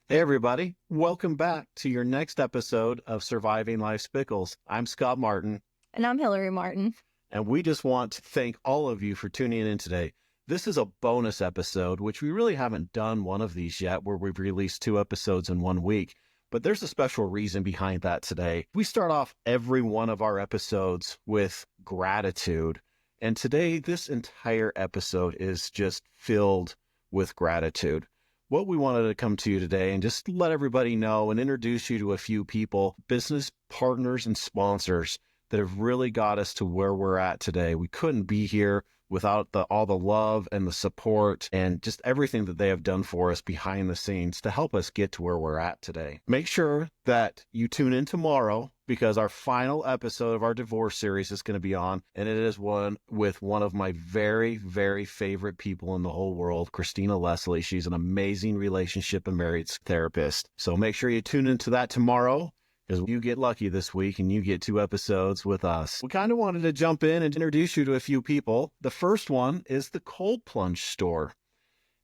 Hey, everybody. Welcome back to your next episode of Surviving Life's Pickles. I'm Scott Martin, And I'm Hillary Martin. and we just want to thank all of you for tuning in today. This is a bonus episode, which we really haven't done one of these yet, where we've released 2 episodes in 1 week. But there's a special reason behind that today. We start off every one of our episodes with gratitude. And today, this entire episode is just filled with gratitude. What we wanted to come to you today and just let everybody know and introduce you to a few people, business partners and sponsors that have really got us to where we're at today. We couldn't be here without all the love and the support and just everything that they have done for us behind the scenes to help us get to where we're at today. Make sure that you tune in tomorrow because our final episode of our divorce series is going to be on, and it is one with one of my very, very favorite people in the whole world, Christina Leslie. She's an amazing relationship and marriage therapist. So make sure you tune into that tomorrow, because you get lucky this week and you get 2 episodes with us. We kind of wanted to jump in and introduce you to a few people. The first one is the Cold Plunge Store.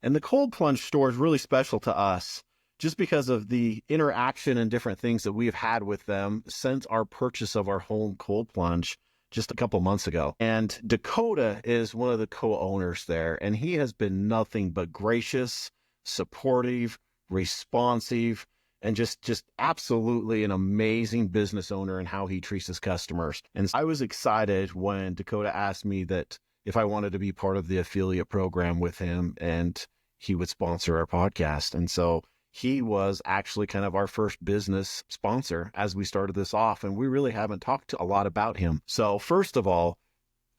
And the Cold Plunge Store is really special to us just because of the interaction and different things that we have had with them since our purchase of our home cold plunge just a couple months ago. And Dakota is one of the co-owners there, and he has been nothing but gracious, supportive, responsive, and just absolutely an amazing business owner in how he treats his customers. And I was excited when Dakota asked me that if I wanted to be part of the affiliate program with him and he would sponsor our podcast. And so he was actually kind of our first business sponsor as we started this off. And we really haven't talked a lot about him. So first of all,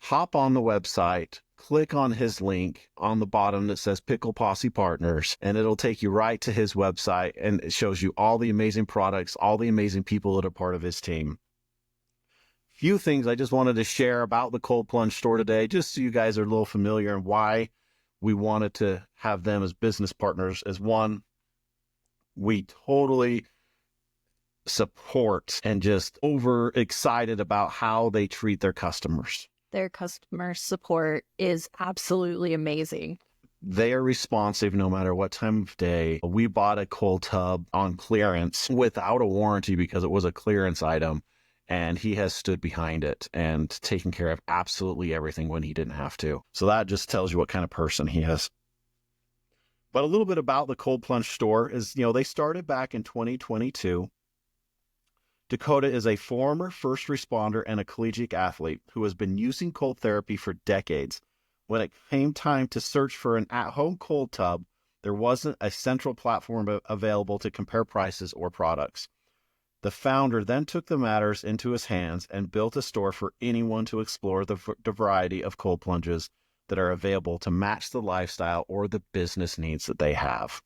hop on the website, click on his link on the bottom that says Pickle Posse Partners, and it'll take you right to his website, and it shows you all the amazing products, all the amazing people that are part of his team. Few things I just wanted to share about the Cold Plunge Store today, just so you guys are a little familiar and why we wanted to have them as business partners. As one, we totally support and just over excited about how they treat their customers. Their customer support is absolutely amazing. They are responsive no matter what time of day. We bought a cold tub on clearance without a warranty because it was a clearance item, and he has stood behind it and taken care of absolutely everything when he didn't have to. So that just tells you what kind of person he is. But a little bit about the Cold Plunge Store is, they started back in 2022. Dakota is a former first responder and a collegiate athlete who has been using cold therapy for decades. When it came time to search for an at-home cold tub, there wasn't a central platform available to compare prices or products. The founder then took the matters into his hands and built a store for anyone to explore the variety of cold plunges that are available to match the lifestyle or the business needs that they have.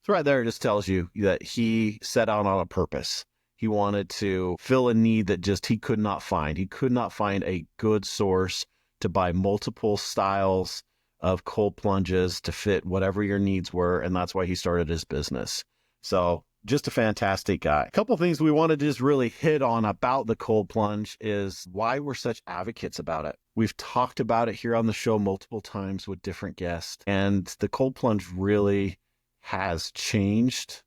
So right there, it just tells you that he set out on a purpose. He wanted to fill a need that just he could not find. He could not find a good source to buy multiple styles of cold plunges to fit whatever your needs were, and that's why he started his business. So just a fantastic guy. A couple things we wanted to just really hit on about the cold plunge is why we're such advocates about it. We've talked about it here on the show multiple times with different guests, and the cold plunge really has changed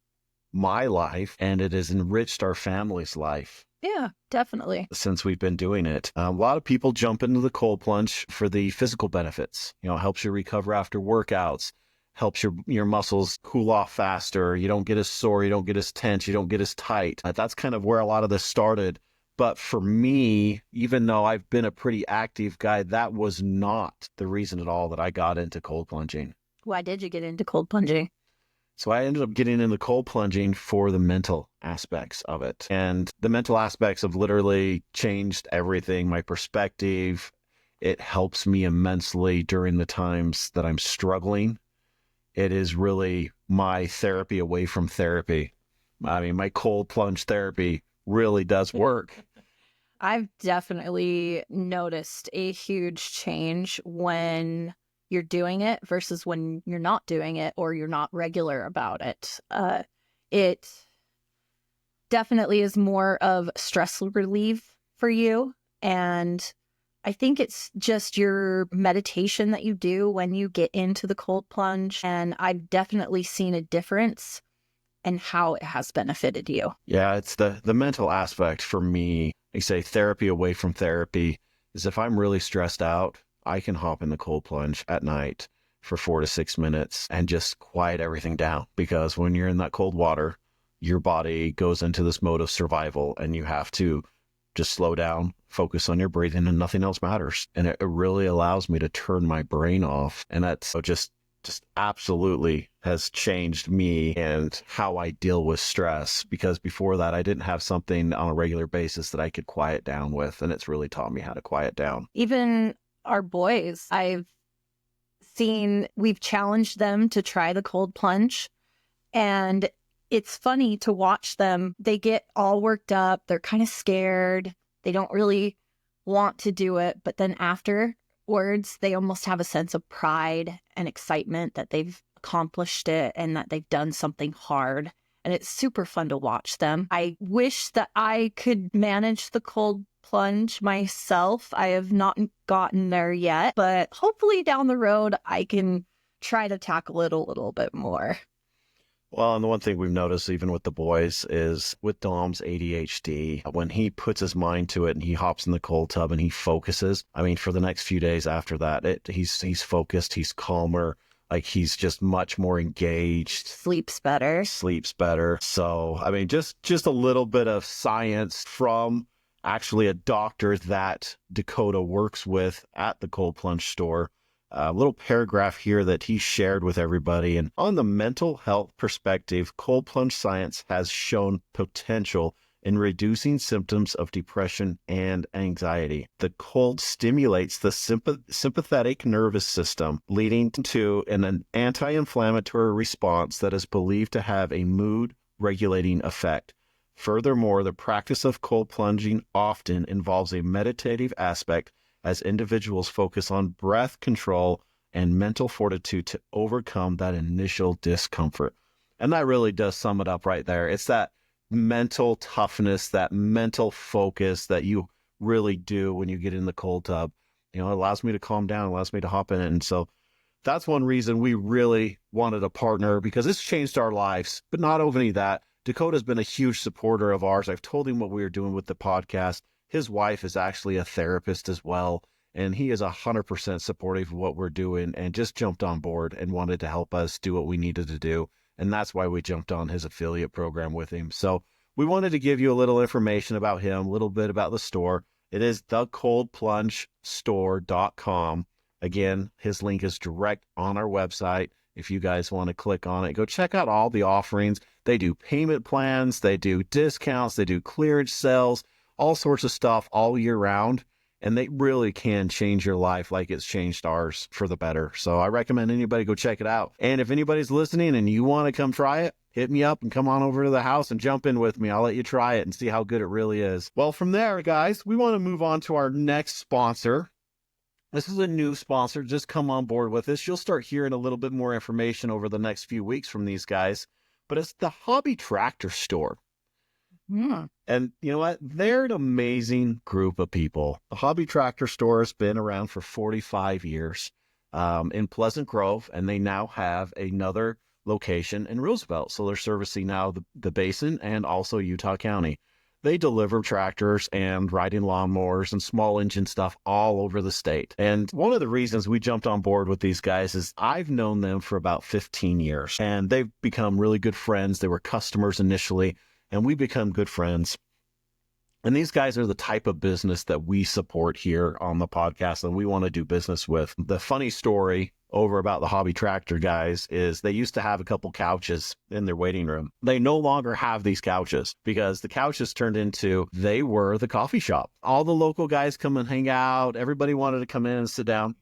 my life, and it has enriched our family's life. Yeah, definitely. Since we've been doing it. A lot of people jump into the cold plunge for the physical benefits. It helps you recover after workouts, helps your muscles cool off faster. You don't get as sore, you don't get as tense, you don't get as tight. That's kind of where a lot of this started. But for me, even though I've been a pretty active guy, that was not the reason at all that I got into cold plunging. Why did you get into cold plunging? So I ended up getting into cold plunging for the mental aspects of it. And the mental aspects have literally changed everything, my perspective. It helps me immensely during the times that I'm struggling. It is really my therapy away from therapy. I mean, my cold plunge therapy really does work. I've definitely noticed a huge change when you're doing it versus when you're not doing it or you're not regular about it. It definitely is more of stress relief for you. And I think it's just your meditation that you do when you get into the cold plunge. And I've definitely seen a difference and how it has benefited you. Yeah, it's the mental aspect for me. They say therapy away from therapy is if I'm really stressed out, I can hop in the cold plunge at night for 4 to 6 minutes and just quiet everything down. Because when you're in that cold water, your body goes into this mode of survival and you have to just slow down, focus on your breathing, and nothing else matters. And it really allows me to turn my brain off. And that's just absolutely has changed me and how I deal with stress, because before that I didn't have something on a regular basis that I could quiet down with, and it's really taught me how to quiet down. Even our boys, we've challenged them to try the cold plunge, and it's funny to watch them. They get all worked up, they're kind of scared, they don't really want to do it, but then afterwards they almost have a sense of pride and excitement that they've accomplished it and that they've done something hard. And it's super fun to watch them. I wish that I could manage the cold plunge myself. I have not gotten there yet, but hopefully down the road I can try to tackle it a little bit more. Well, and the one thing we've noticed even with the boys is with Dom's ADHD, when he puts his mind to it and he hops in the cold tub and he focuses, I mean, for the next few days after that, he's focused, he's calmer, like he's just much more engaged. Sleeps better. So, I mean, just a little bit of science from actually a doctor that Dakota works with at the cold plunge store. A little paragraph here that he shared with everybody. And on the mental health perspective, cold plunge science has shown potential in reducing symptoms of depression and anxiety. The cold stimulates the sympathetic nervous system, leading to an anti-inflammatory response that is believed to have a mood-regulating effect. Furthermore, the practice of cold plunging often involves a meditative aspect as individuals focus on breath control and mental fortitude to overcome that initial discomfort. And that really does sum it up right there. It's that mental toughness, that mental focus that you really do when you get in the cold tub. You know, it allows me to calm down, allows me to hop in it. And so that's one reason we really wanted a partner, because it's changed our lives. But not only that, Dakota's been a huge supporter of ours. I've told him what we were doing with the podcast. His wife is actually a therapist as well, and he is 100% supportive of what we're doing and just jumped on board and wanted to help us do what we needed to do. And that's why we jumped on his affiliate program with him. So we wanted to give you a little information about him, a little bit about the store. It is thecoldplungestore.com. Again, his link is direct on our website. If you guys want to click on it, go check out all the offerings. They do payment plans, they do discounts, they do clearance sales, all sorts of stuff all year round, and they really can change your life like it's changed ours for the better. So I recommend anybody go check it out. And if anybody's listening and you want to come try it, hit me up and come on over to the house and jump in with me. I'll let you try it and see how good it really is. Well, from there, guys, we want to move on to our next sponsor. This is a new sponsor. Just come on board with us. You'll start hearing a little bit more information over the next few weeks from these guys, but it's the Hobby Tractor Store. And you know what? They're an amazing group of people. The Hobby Tractor Store has been around for 45 years in Pleasant Grove, and they now have another location in Roosevelt. So they're servicing now the Basin and also Utah County. They deliver tractors and riding lawnmowers and small engine stuff all over the state. And one of the reasons we jumped on board with these guys is I've known them for about 15 years, and they've become really good friends. They were customers initially, and we become good friends. And these guys are the type of business that we support here on the podcast and we want to do business with. The funny story over about the Hobby Tractor guys is they used to have a couple couches in their waiting room. They no longer have these couches because the couches turned into, they were the coffee shop. All the local guys come and hang out. Everybody wanted to come in and sit down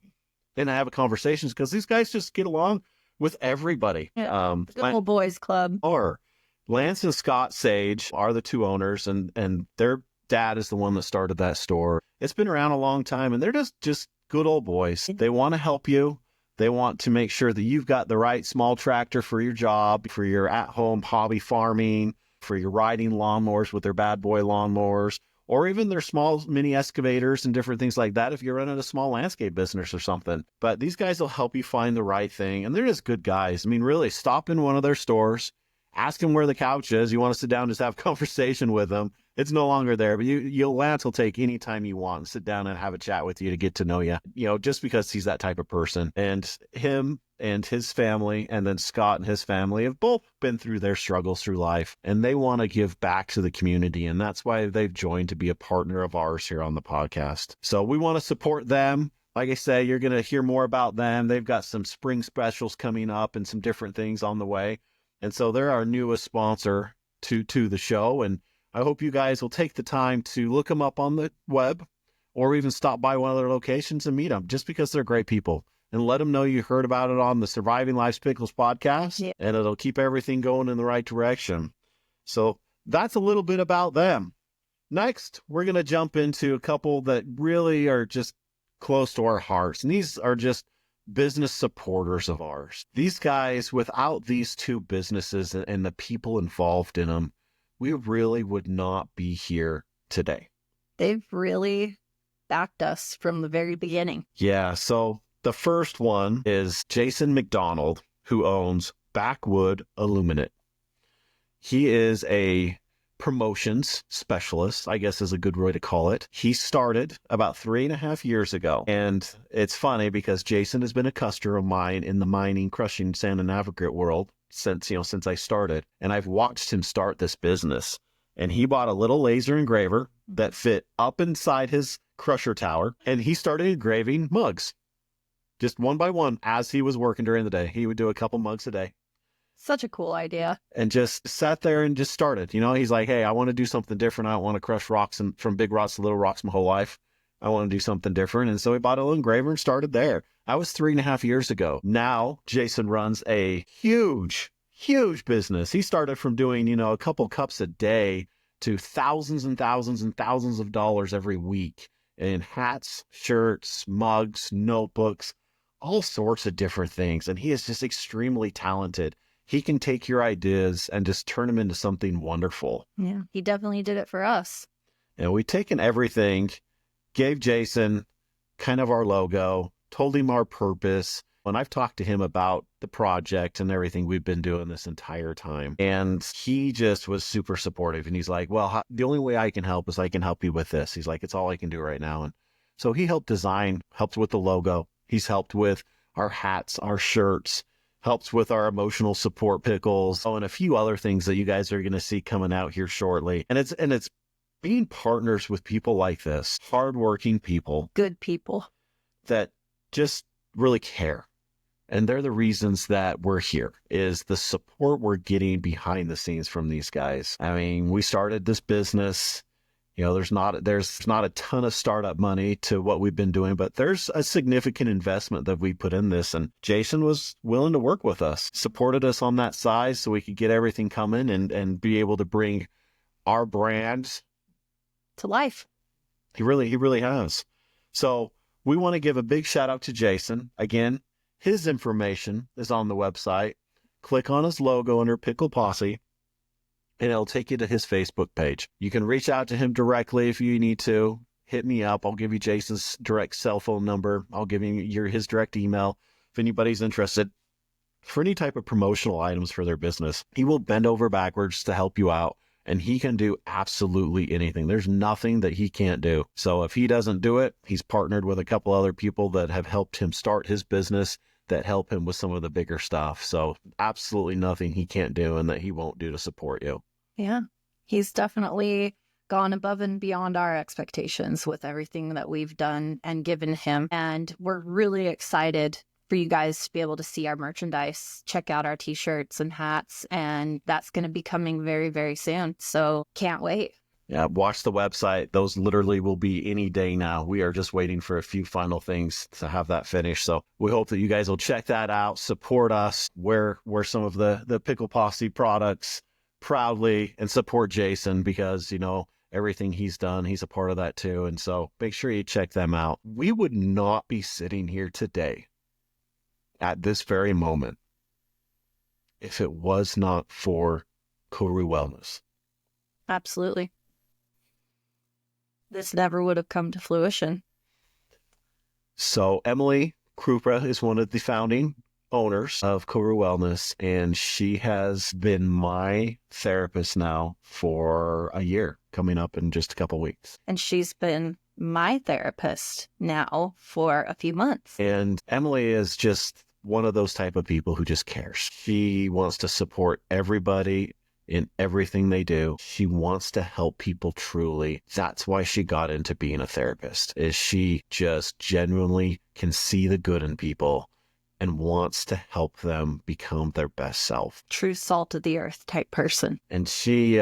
and have conversations because these guys just get along with everybody. Yeah, good old boys club. Or Lance and Scott Sage are the two owners, and their dad is the one that started that store. It's been around a long time, and they're just good old boys. They want to help you. They want to make sure that you've got the right small tractor for your job, for your at-home hobby farming, for your riding lawnmowers with their bad boy lawnmowers, or even their small mini excavators and different things like that if you're running a small landscape business or something. But these guys will help you find the right thing, and they're just good guys. I mean, really, stop in one of their stores, Ask him where the couch is. You want to sit down, just have a conversation with him. It's no longer there, but Lance will take any time you want and sit down and have a chat with you to get to know you, just because he's that type of person. And him and his family, and then Scott and his family have both been through their struggles through life, and they want to give back to the community. And that's why they've joined to be a partner of ours here on the podcast. So we want to support them. Like I say, you're going to hear more about them. They've got some spring specials coming up and some different things on the way. And so they're our newest sponsor to the show. And I hope you guys will take the time to look them up on the web or even stop by one of their locations and meet them, just because they're great people. And let them know you heard about it on the Surviving Life's Pickles podcast, Yeah. And it'll keep everything going in the right direction. So that's a little bit about them. Next, we're going to jump into a couple that really are just close to our hearts. And these are just business supporters of ours. These guys, without these two businesses and the people involved in them, we really would not be here today. They've really backed us from the very beginning. Yeah, so the first one is Jason McDonald, who owns Backwood Illuminate. He is a promotions specialist, I guess is a good way to call it. He started about 3.5 years ago. And it's funny because Jason has been a customer of mine in the mining, crushing, sand and aggregate world since I started. And I've watched him start this business. And he bought a little laser engraver that fit up inside his crusher tower. And he started engraving mugs, just one by one, as he was working during the day. He would do a couple mugs a day. Such a cool idea. And just sat there and just started. He's like, hey, I want to do something different. I don't want to crush rocks from big rocks to little rocks my whole life. I want to do something different. And so he bought a little engraver and started there. That was 3.5 years ago. Now, Jason runs a huge business. He started from doing, a couple cups a day to thousands and thousands and thousands of dollars every week in hats, shirts, mugs, notebooks, all sorts of different things. And he is just extremely talented. He can take your ideas and just turn them into something wonderful. Yeah, he definitely did it for us. And we've taken everything, gave Jason kind of our logo, told him our purpose. And I've talked to him about the project and everything we've been doing this entire time. And he just was super supportive. And he's like, well, the only way I can help is I can help you with this. He's like, it's all I can do right now. And so he helped with the logo. He's helped with our hats, our shirts, helps with our emotional support pickles, and a few other things that you guys are going to see coming out here shortly. And it's being partners with people like this, hardworking people, Good people that just really care. And they're the reasons that we're here, is the support we're getting behind the scenes from these guys. I mean, we started this business. There's not a ton of startup money to what we've been doing, but there's a significant investment that we put in this. And Jason was willing to work with us, supported us on that side so we could get everything coming and be able to bring our brand to life. He really has. So we want to give a big shout out to Jason. Again, his information is on the website. Click on his logo under Pickle Posse, and it'll take you to his Facebook page. You can reach out to him directly if you need to. Hit me up. I'll give you Jason's direct cell phone number. I'll give you his direct email if anybody's interested for any type of promotional items for their business. He will bend over backwards to help you out, and he can do absolutely anything. There's nothing that he can't do. So if he doesn't do it, he's partnered with a couple other people that have helped him start his business that help him with some of the bigger stuff. So absolutely nothing he can't do and that he won't do to support you. Yeah, he's definitely gone above and beyond our expectations with everything that we've done and given him. And we're really excited for you guys to be able to see our merchandise, check out our t-shirts and hats. And that's going to be coming very, very soon. So can't wait. Yeah, watch the website. Those literally will be any day now. We are just waiting for a few final things to have that finished. So we hope that you guys will check that out, support us, wear some of the Pickle Posse products proudly, and support Jason because, everything he's done, he's a part of that too. And so make sure you check them out. We would not be sitting here today at this very moment if it was not for Koru Wellness. Absolutely. This never would have come to fruition. So Emily Krupa is one of the founding owners of Koru Wellness, and she has been my therapist now for a year, coming up in just a couple weeks. And she's been my therapist now for a few months. And Emily is just one of those type of people who just cares. She wants to support everybody in everything they do. She wants to help people truly. That's why she got into being a therapist, is she just genuinely can see the good in people and wants to help them become their best self. True salt of the earth type person. And she,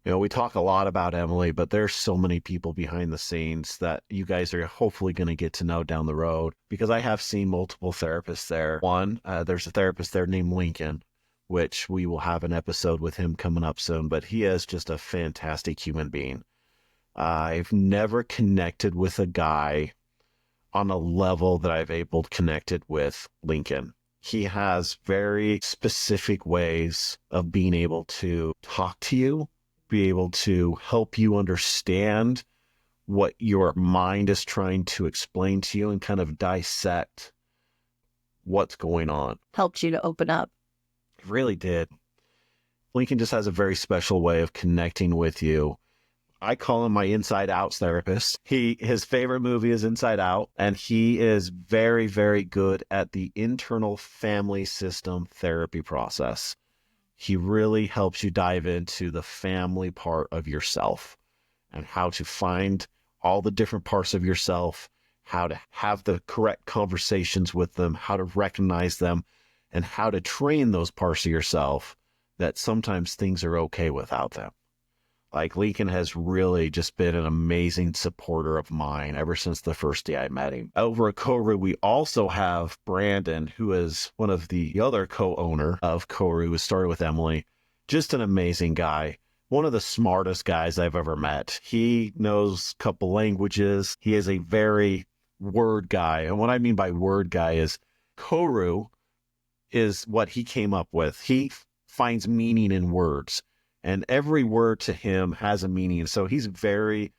we talk a lot about Emily, but there's so many people behind the scenes that you guys are hopefully going to get to know down the road, because I have seen multiple therapists there. One, there's a therapist there named Lincoln, which we will have an episode with him coming up soon, but he is just a fantastic human being. I've never connected with a guy on a level that I've able to connected with Lincoln. He has very specific ways of being able to talk to you, be able to help you understand what your mind is trying to explain to you and kind of dissect what's going on. Helped you to open up. It really did. Lincoln just has a very special way of connecting with you. I call him my Inside Out therapist. His favorite movie is Inside Out, and he is very, very good at the internal family system therapy process. He really helps you dive into the family part of yourself and how to find all the different parts of yourself, how to have the correct conversations with them, how to recognize them, and how to train those parts of yourself that sometimes things are okay without them. Like, Lincoln has really just been an amazing supporter of mine ever since the first day I met him. Over at Koru, we also have Brandon, who is one of the other co-owner of Koru, who started with Emily. Just an amazing guy. One of the smartest guys I've ever met. He knows a couple languages. He is a very word guy. And what I mean by word guy is Koru is what he came up with. He finds meaning in words. And every word to him has a meaning. So he's good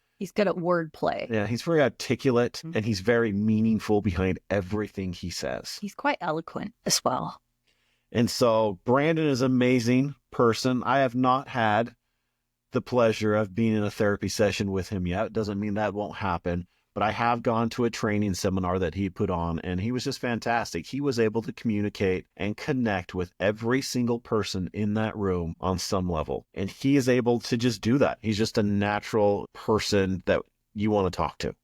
at wordplay. Yeah, he's very articulate, and he's very meaningful behind everything he says. He's quite eloquent as well. And so Brandon is an amazing person. I have not had the pleasure of being in a therapy session with him yet. It doesn't mean that won't happen. But I have gone to a training seminar that he put on, and he was just fantastic. He was able to communicate and connect with every single person in that room on some level. And he is able to just do that. He's just a natural person that you want to talk to.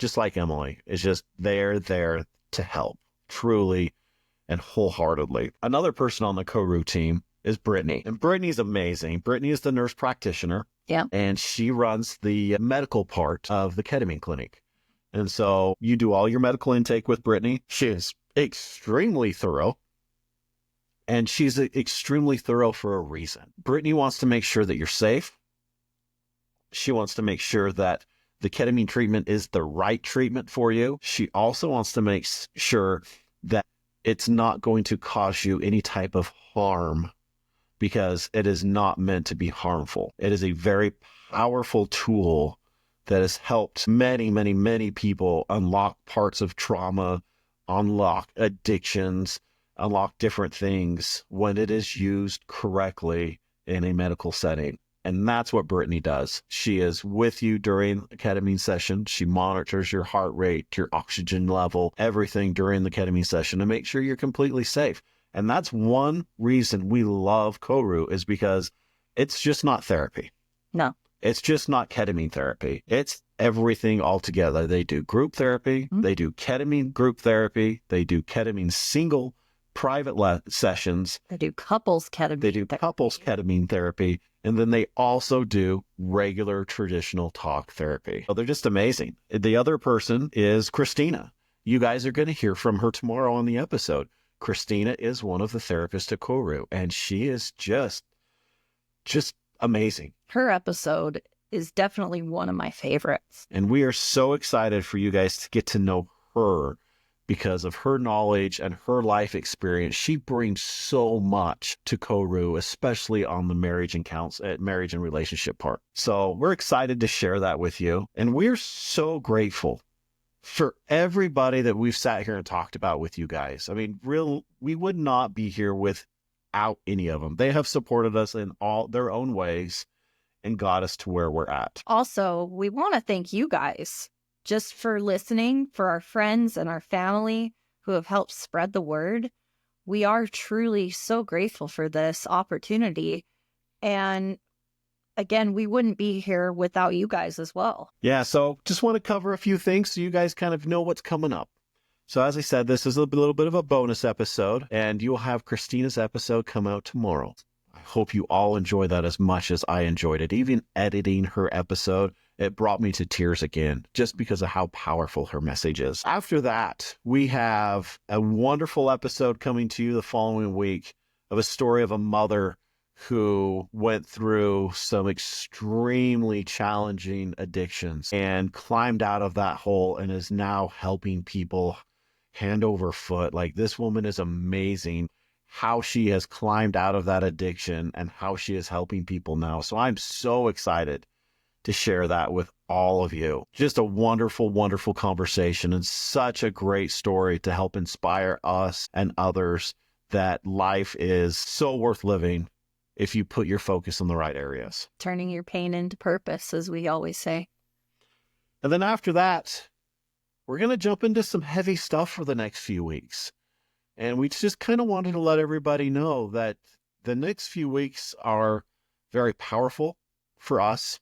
Just like Emily is just there to help, truly and wholeheartedly. Another person on the Koru team is Brittany. And Brittany's amazing. Brittany is the nurse practitioner. Yeah. And she runs the medical part of the ketamine clinic. And so you do all your medical intake with Brittany. She is extremely thorough. And she's extremely thorough for a reason. Brittany wants to make sure that you're safe. She wants to make sure that the ketamine treatment is the right treatment for you. She also wants to make sure that it's not going to cause you any type of harm, because it is not meant to be harmful. It is a very powerful tool that has helped many, many, many people unlock parts of trauma, unlock addictions, unlock different things when it is used correctly in a medical setting. And that's what Brittany does. She is with you during a ketamine session. She monitors your heart rate, your oxygen level, everything during the ketamine session to make sure you're completely safe. And that's one reason we love Koru, is because it's just not therapy. No. It's just not ketamine therapy. It's everything all together. They do group therapy. Mm-hmm. They do ketamine group therapy. They do ketamine single private sessions. They do couples ketamine therapy. And then they also do regular traditional talk therapy. So they're just amazing. The other person is Christina. You guys are going to hear from her tomorrow on the episode. Christina is one of the therapists at Koru, and she is just amazing. Her episode is definitely one of my favorites. And we are so excited for you guys to get to know her because of her knowledge and her life experience. She brings so much to Koru, especially on the marriage and relationship part. So we're excited to share that with you. And we're so grateful for everybody that we've sat here and talked about with you guys. I mean, we would not be here without any of them. They have supported us in all their own ways and got us to where we're at. Also, we want to thank you guys just for listening, for our friends and our family who have helped spread the word. We are truly so grateful for this opportunity. And again, we wouldn't be here without you guys as well. Yeah, so just want to cover a few things so you guys kind of know what's coming up. So as I said, this is a little bit of a bonus episode, and you'll have Christina's episode come out tomorrow. I hope you all enjoy that as much as I enjoyed it. Even editing her episode, it brought me to tears again, just because of how powerful her message is. After that, we have a wonderful episode coming to you the following week of a story of a mother who went through some extremely challenging addictions and climbed out of that hole and is now helping people hand over foot. Like, this woman is amazing, how she has climbed out of that addiction and how she is helping people now. So I'm so excited to share that with all of you. Just a wonderful, wonderful conversation and such a great story to help inspire us and others that life is so worth living if you put your focus in the right areas. Turning your pain into purpose, as we always say. And then after that, we're going to jump into some heavy stuff for the next few weeks. And we just kind of wanted to let everybody know that the next few weeks are very powerful for us.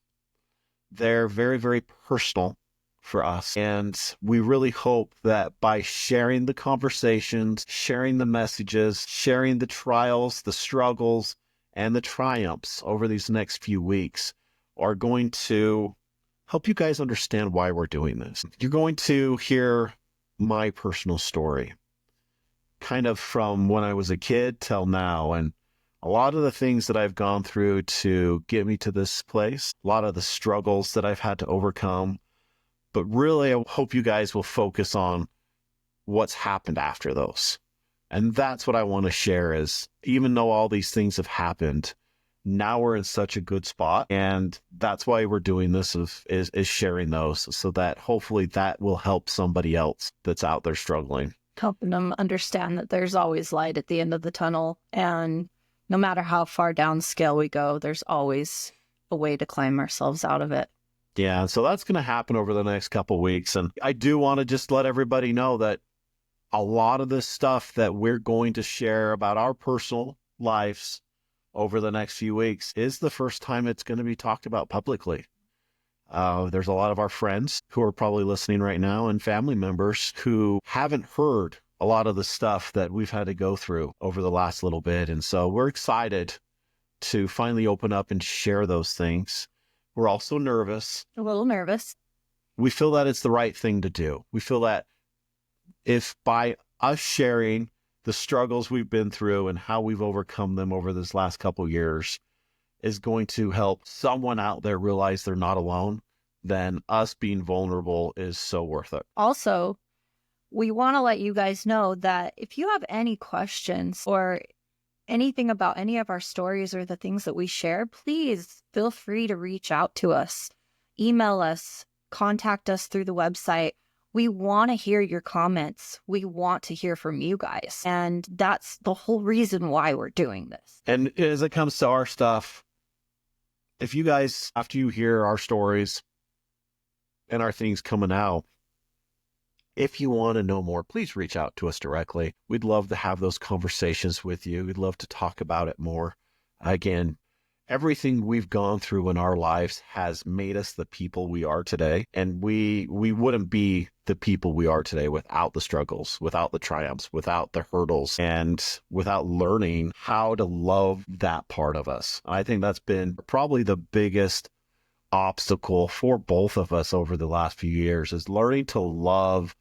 They're very, very personal for us. And we really hope that by sharing the conversations, sharing the messages, sharing the trials, the struggles, and the triumphs over these next few weeks are going to help you guys understand why we're doing this. You're going to hear my personal story, kind of from when I was a kid till now, and a lot of the things that I've gone through to get me to this place, a lot of the struggles that I've had to overcome. But really, I hope you guys will focus on what's happened after those. And that's what I want to share is, even though all these things have happened, now we're in such a good spot. And that's why we're doing this is sharing those so that hopefully that will help somebody else that's out there struggling. Helping them understand that there's always light at the end of the tunnel. And no matter how far down scale we go, there's always a way to climb ourselves out of it. Yeah, so that's going to happen over the next couple of weeks. And I do want to just let everybody know that a lot of this stuff that we're going to share about our personal lives over the next few weeks is the first time it's going to be talked about publicly. There's a lot of our friends who are probably listening right now and family members who haven't heard a lot of the stuff that we've had to go through over the last little bit. And so we're excited to finally open up and share those things. We're also nervous. A little nervous. We feel that it's the right thing to do. We feel that if by us sharing the struggles we've been through and how we've overcome them over this last couple years is going to help someone out there realize they're not alone, then us being vulnerable is so worth it. Also, we want to let you guys know that if you have any questions or anything about any of our stories or the things that we share, please feel free to reach out to us. Email us, contact us through the website. We want to hear your comments. We want to hear from you guys. And that's the whole reason why we're doing this. And as it comes to our stuff, if you guys, after you hear our stories and our things coming out, if you want to know more, please reach out to us directly. We'd love to have those conversations with you. We'd love to talk about it more. Again, everything we've gone through in our lives has made us the people we are today. And we wouldn't be the people we are today without the struggles, without the triumphs, without the hurdles, and without learning how to love that part of us. I think that's been probably the biggest obstacle for both of us over the last few years, is learning to love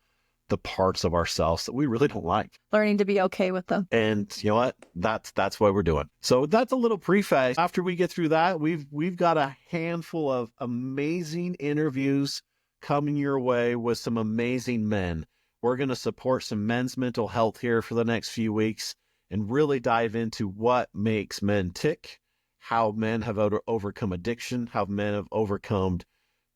the parts of ourselves that we really don't like. Learning to be okay with them. And you know what? That's what we're doing. So that's a little preface. After we get through that, we've got a handful of amazing interviews coming your way with some amazing men. We're going to support some men's mental health here for the next few weeks and really dive into what makes men tick, how men have overcome addiction, how men have overcome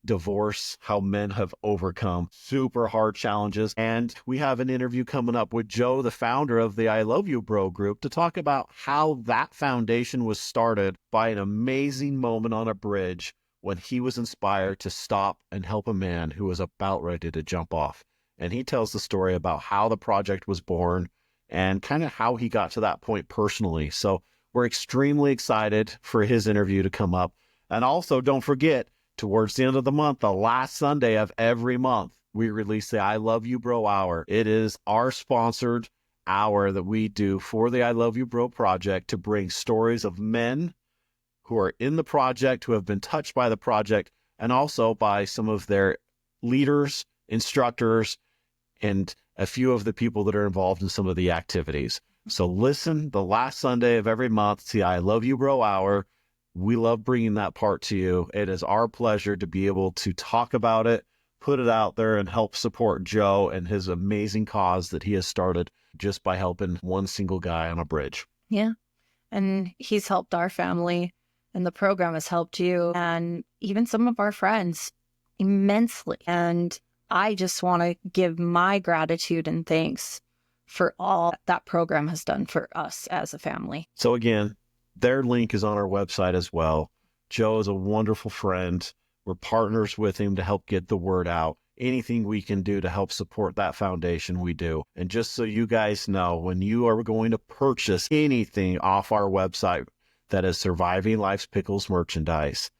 divorce, how men have overcome super hard challenges. And we have an interview coming up with Joe, the founder of the I Love You Bro group, to talk about how that foundation was started by an amazing moment on a bridge when he was inspired to stop and help a man who was about ready to jump off. And he tells the story about how the project was born and kind of how he got to that point personally. So we're extremely excited for his interview to come up. And also, don't forget, towards the end of the month, the last Sunday of every month, we release the I Love You Bro Hour. It is our sponsored hour that we do for the I Love You Bro project to bring stories of men who are in the project, who have been touched by the project, and also by some of their leaders, instructors, and a few of the people that are involved in some of the activities. So listen the last Sunday of every month to the I Love You Bro Hour. We love bringing that part to you. It is our pleasure to be able to talk about it, put it out there, and help support Joe and his amazing cause that he has started just by helping one single guy on a bridge. Yeah. And he's helped our family, and the program has helped you and even some of our friends immensely. And I just want to give my gratitude and thanks for all that program has done for us as a family. So again, their link is on our website as well. Joe is a wonderful friend. We're partners with him to help get the word out. Anything we can do to help support that foundation, we do. And just so you guys know, when you are going to purchase anything off our website that is Surviving Life's Pickles merchandise,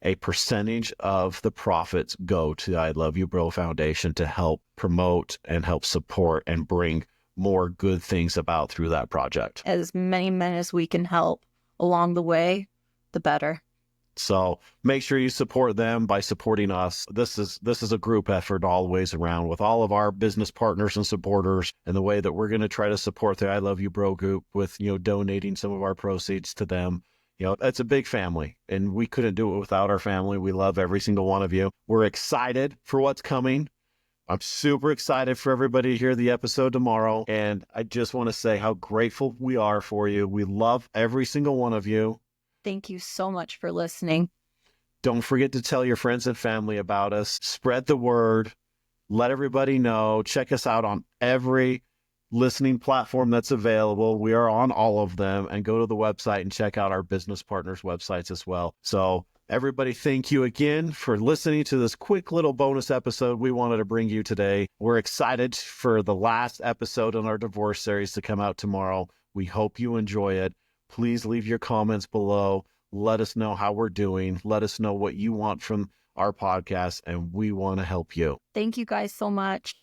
a percentage of the profits go to the I Love You Bro Foundation to help promote and help support and bring more good things about through that project. As many men as we can help along the way, the better. So make sure you support them by supporting us. This is a group effort all the ways around with all of our business partners and supporters, and the way that we're going to try to support the I Love You Bro group with, donating some of our proceeds to them. It's a big family, and we couldn't do it without our family. We love every single one of you. We're excited for what's coming. I'm super excited for everybody to hear the episode tomorrow. And I just want to say how grateful we are for you. We love every single one of you. Thank you so much for listening. Don't forget to tell your friends and family about us. Spread the word. Let everybody know. Check us out on every listening platform that's available. We are on all of them. And go to the website and check out our business partners' websites as well. So everybody, thank you again for listening to this quick little bonus episode we wanted to bring you today. We're excited for the last episode in our divorce series to come out tomorrow. We hope you enjoy it. Please leave your comments below. Let us know how we're doing. Let us know what you want from our podcast, and we want to help you. Thank you guys so much.